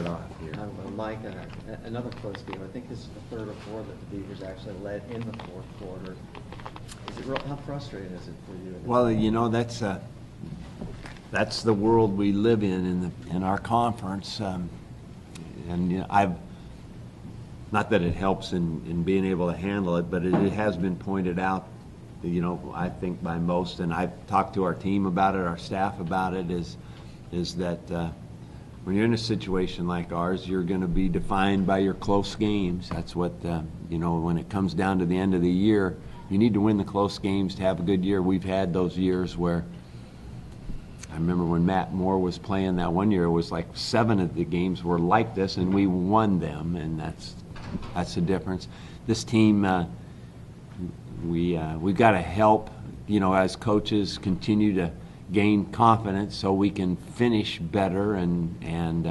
start off here. Mike, another close game. I think this is the third or fourth that the Beavers actually led in the fourth quarter. How frustrating is it for you? Well, you know, that's the world we live in our conference, and you know, I've not that it helps in being able to handle it, but it has been pointed out, you know, I think by most, and I've talked to our team about it, our staff about it, is that when you're in a situation like ours, you're going to be defined by your close games. That's what, you know, when it comes down to the end of the year, you need to win the close games to have a good year. We've had those years where, I remember when Matt Moore was playing that one year, it was like 7 of the games were like this, and we won them, and that's the difference. This team, we've got to help, you know, as coaches continue to gain confidence so we can finish better, and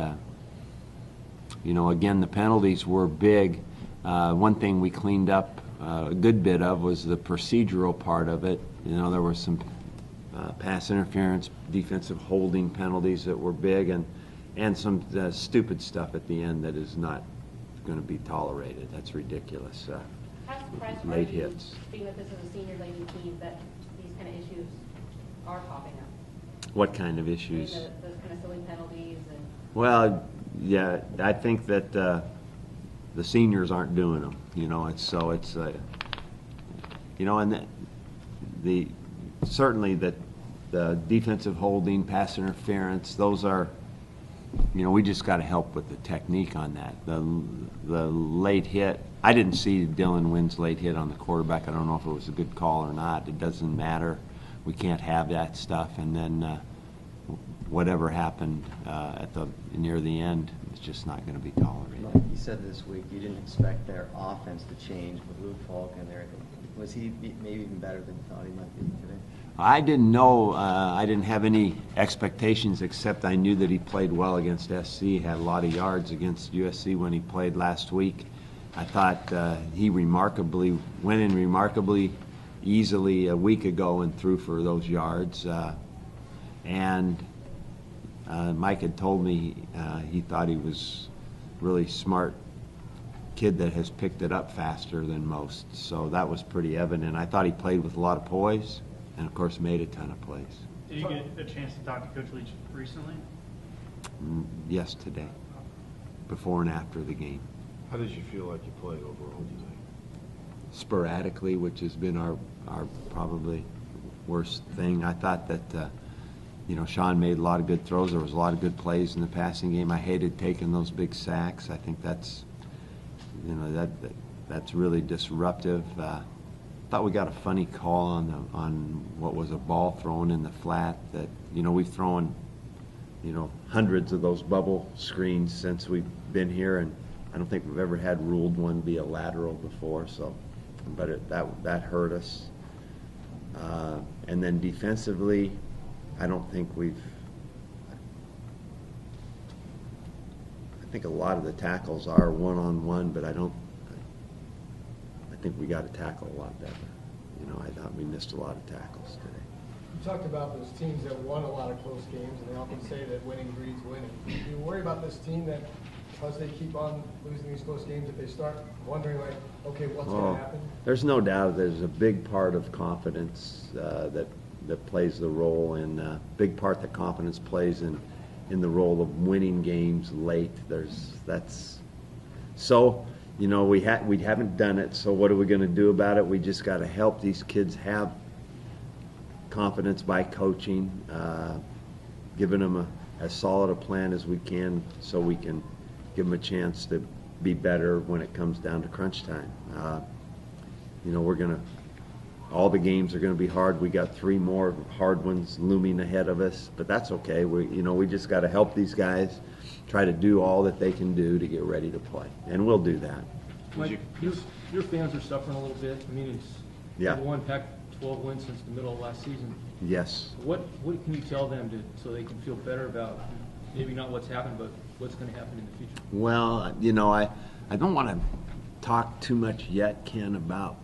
you know, again, the penalties were big. One thing we cleaned up a good bit of was the procedural part of it. You know, there were some pass interference, defensive holding penalties that were big, and some stupid stuff at the end that is not going to be tolerated. That's ridiculous. Late hits. Being that this is a senior-laden team, that these kind of issues are popping up. What kind of issues? Those kind of silly penalties. Well, yeah, I think that the seniors aren't doing them. You know, you know, and certainly that the defensive holding, pass interference, those are, you know, we just got to help with the technique on that. The late hit, I didn't see Dylan Wynn's late hit on the quarterback. I don't know if it was a good call or not. It doesn't matter. We can't have that stuff. And then whatever happened near the end is just not going to be tolerated. Like you said this week, you didn't expect their offense to change with Luke Falk in there. Was he maybe even better than you thought he might be today? I didn't know. I didn't have any expectations, except I knew that he played well against SC, had a lot of yards against USC when he played last week. I thought he went in remarkably easily a week ago and threw for those yards. And Mike had told me he thought he was really smart kid that has picked it up faster than most. So that was pretty evident. I thought he played with a lot of poise and, of course, made a ton of plays. Did you get a chance to talk to Coach Leach recently? Yes, today, before and after the game. How did you feel like you played overall today? Sporadically, which has been our probably worst thing. I thought that, you know, Sean made a lot of good throws. There was a lot of good plays in the passing game. I hated taking those big sacks. I think that's, you know, that's really disruptive. Thought we got a funny call on what was a ball thrown in the flat. That, you know, we've thrown, you know, hundreds of those bubble screens since we've been here, and I don't think we've ever had ruled one be a lateral before. So, but that hurt us. And then defensively, I don't think I think a lot of the tackles are one-on-one, but I think we got to tackle a lot better. You know, I thought we missed a lot of tackles today. You talked about those teams that won a lot of close games, and they often say that winning breeds winning. Do you worry about this team that, because they keep on losing these close games, that they start wondering, like, okay, what's going to happen? There's no doubt there's a big part of confidence that plays the role, and big part that confidence plays in the role of winning games late. So, you know, we haven't done it, so what are we going to do about it? We just got to help these kids have confidence by coaching, giving them as solid a plan as we can so we can give them a chance to be better when it comes down to crunch time. You know, all the games are going to be hard. We got 3 more hard ones looming ahead of us, but that's okay. We just got to help these guys try to do all that they can do to get ready to play, and we'll do that. Mike, your fans are suffering a little bit. I mean, it's one Pac-12 win since the middle of last season. Yes. What can you tell them so they can feel better about maybe not what's happened, but what's going to happen in the future? Well, you know, I don't want to talk too much yet, Ken, about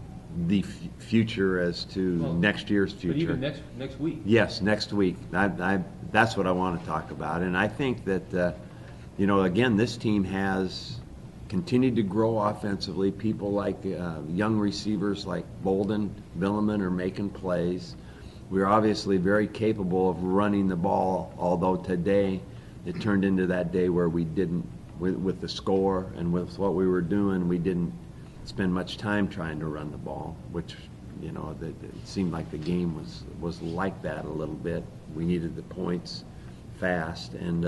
the future as to next year's future. But even next week. Yes, next week. That's what I want to talk about, and I think that you know, again, this team has continued to grow offensively. People like young receivers like Bolden, Billiman are making plays. We're obviously very capable of running the ball, although today it turned into that day where we didn't, with the score and with what we were doing, we didn't spend much time trying to run the ball, which, you know, it seemed like the game was like that a little bit. We needed the points fast, and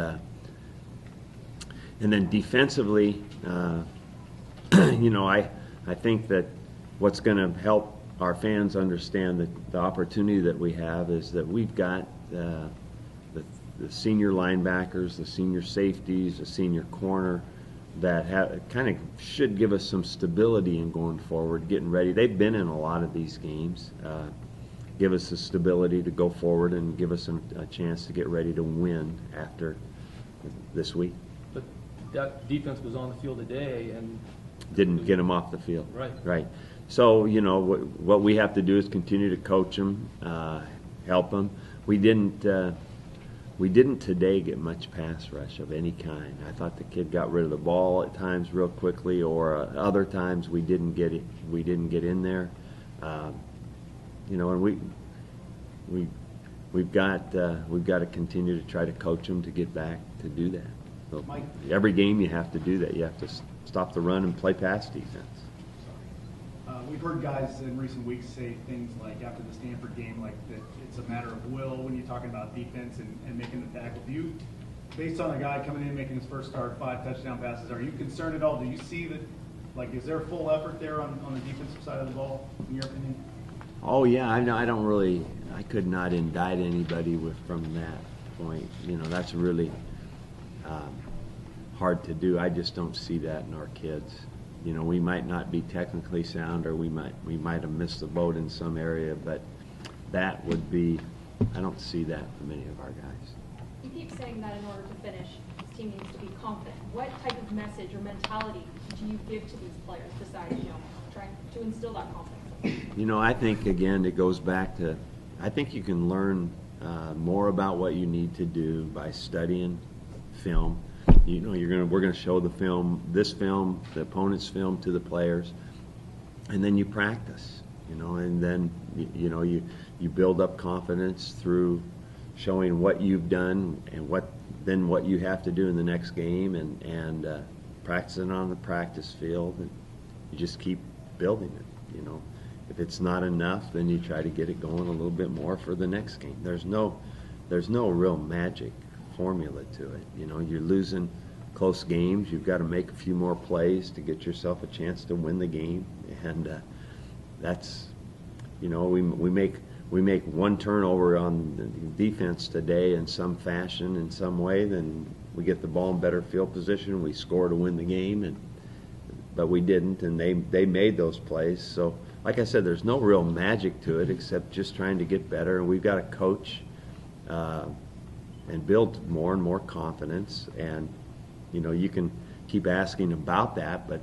then defensively, you know, I think that what's going to help our fans understand that the opportunity that we have is that we've got the senior linebackers, the senior safeties, the senior corner that kind of should give us some stability in going forward, getting ready. They've been in a lot of these games. Give us the stability to go forward and give us a chance to get ready to win after this week. But that defense was on the field today, and Didn't get them off the field. Right. Right. So, you know, what we have to do is continue to coach them, help them. We didn't today get much pass rush of any kind. I thought the kid got rid of the ball at times real quickly, or other times we didn't get it. We didn't get in there. You know, and we've got to continue to try to coach them to get back to do that. So Mike. every game you have to do that. You have to stop the run and play pass defense. We've heard guys in recent weeks say things like after the Stanford game, like that it's a matter of will when you're talking about defense and making the tackle. Do you, based on a guy coming in making his first start, 5 touchdown passes, are you concerned at all? Do you see that, like, is there full effort there on the defensive side of the ball, in your opinion? Oh yeah, I could not indict anybody from that point. You know, that's really hard to do. I just don't see that in our kids. You know, we might not be technically sound, or we might have missed the boat in some area, but that would be, I don't see that for many of our guys. You keep saying that in order to finish, this team needs to be confident. What type of message or mentality do you give to these players besides, you know, trying to instill that confidence? You know, I think, again, it goes back to, I think you can learn more about what you need to do by studying film. You know, we're gonna show the film, the opponent's film to the players, and then you practice. You know, and then you know you build up confidence through showing what you've done and what you have to do in the next game, and practicing on the practice field, and you just keep building it. You know, if it's not enough, then you try to get it going a little bit more for the next game. There's no real magic formula to it. You know, you're losing close games. You've got to make a few more plays to get yourself a chance to win the game, and that's, you know, we make one turnover on the defense today in some fashion, in some way, then we get the ball in better field position. We score to win the game, but we didn't, and they made those plays. So, like I said, there's no real magic to it except just trying to get better, and we've got to coach and build more and more confidence. And you know, you can keep asking about that, but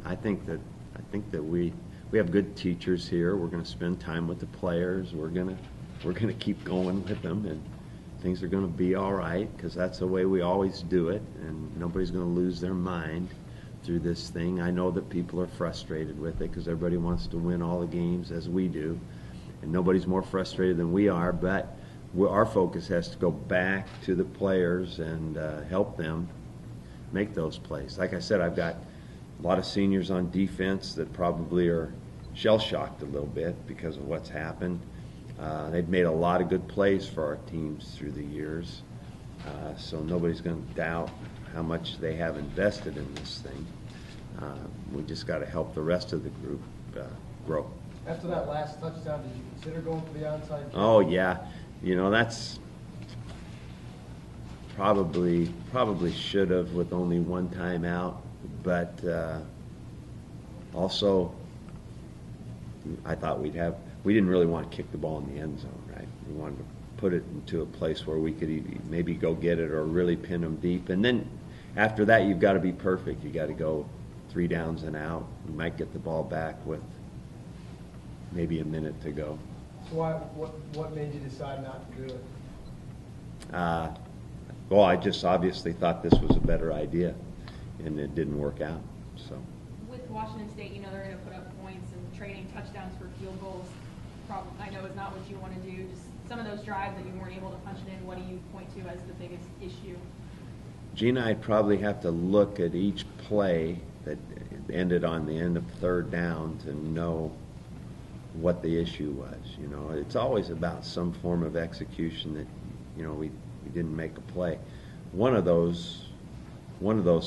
I think that we have good teachers here. We're going to spend time with the players. We're going to keep going with them, and things are going to be all right, because that's the way we always do it, and nobody's going to lose their mind through this thing. I know that people are frustrated with it because everybody wants to win all the games, as we do, and nobody's more frustrated than we are, but our focus has to go back to the players and help them make those plays. Like I said, I've got a lot of seniors on defense that probably are shell-shocked a little bit because of what's happened. They've made a lot of good plays for our teams through the years, so nobody's going to doubt how much they have invested in this thing. We just got to help the rest of the group grow. After that last touchdown, did you consider going for the onside kick? Oh yeah, you know, that's probably should have with only one timeout, but also I thought we didn't really want to kick the ball in the end zone, right? We wanted to put it into a place where we could maybe go get it or really pin them deep, and then after that you've got to be perfect. You got to go 3 downs and out. You might get the ball back with maybe a minute to go. So what made you decide not to do it? Well, I just obviously thought this was a better idea, and it didn't work out, so. With Washington State, you know they're going to put up points, and trading touchdowns for field goals, I know is not what you want to do. Just some of those drives that you weren't able to punch it in, what do you point to as the biggest issue? Gina, I'd probably have to look at each play that ended on the end of third down to know what the issue was. You know, it's always about some form of execution that, you know, we didn't make a play. One of those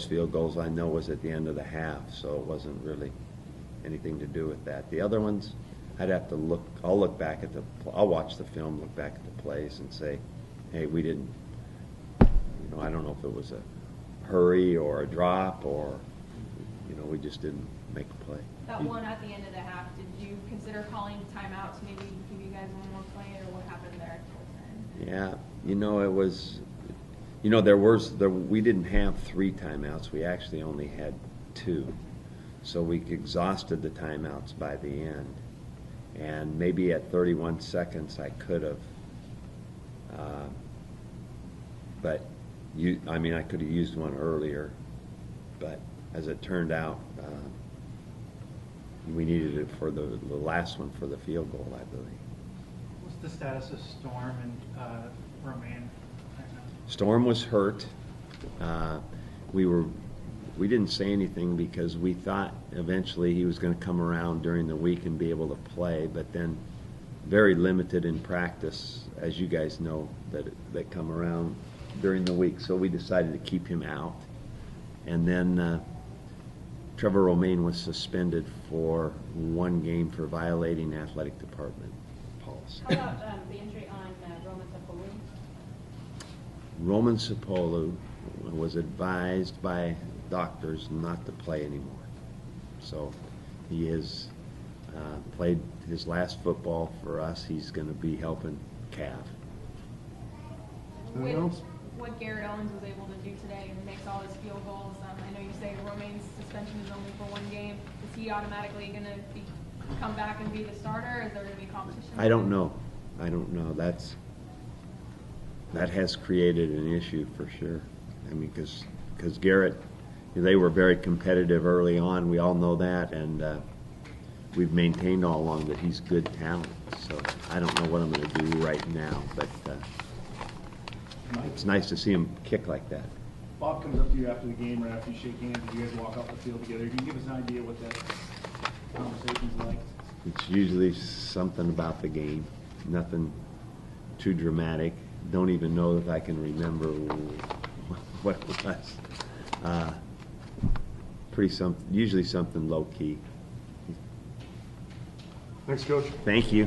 field goals I know was at the end of the half, so it wasn't really anything to do with that. The other ones, I'd have to look. I'll look back at I'll watch the film, look back at the plays, and say, hey, we didn't. You know, I don't know if it was a hurry or a drop or, you know, we just didn't make a play. That one at the end of the half, did you consider calling timeout to maybe give you guys one more play, or what happened there towards the end? Yeah, you know, it was. You know, we didn't have 3 timeouts. We actually only had 2, so we exhausted the timeouts by the end. And maybe at 31 seconds I could have, but I could have used one earlier, but as it turned out, we needed it for the last one for the field goal, I believe. What's the status of Storm and Romaine right now? Storm was hurt. We didn't say anything because we thought eventually he was going to come around during the week and be able to play, but then very limited in practice, as you guys know, that come around during the week. So we decided to keep him out. And then Trevor Romaine was suspended for 1 game for violating athletic department policy. How about the injury on Roman Sapolu? Roman Sapolu was advised by doctors not to play anymore. So he has played his last football for us. He's going to be helping Cav. With what Garrett Owens was able to do today and makes all his field goals, I know you say Romaine's suspension is only for 1 game. Is he automatically going to come back and be the starter? Is there going to be competition? I don't know. That has created an issue for sure. I mean, because Garrett, they were very competitive early on. We all know that, and we've maintained all along that he's good talent. So I don't know what I'm going to do right now, but it's nice to see him kick like that. Bob comes up to you after the game, right after you shake hands, and you guys walk off the field together. Can you give us an idea what that conversation's like? It's usually something about the game, nothing too dramatic. Don't even know if I can remember what it was. Usually something low key. Thanks, Coach. Thank you.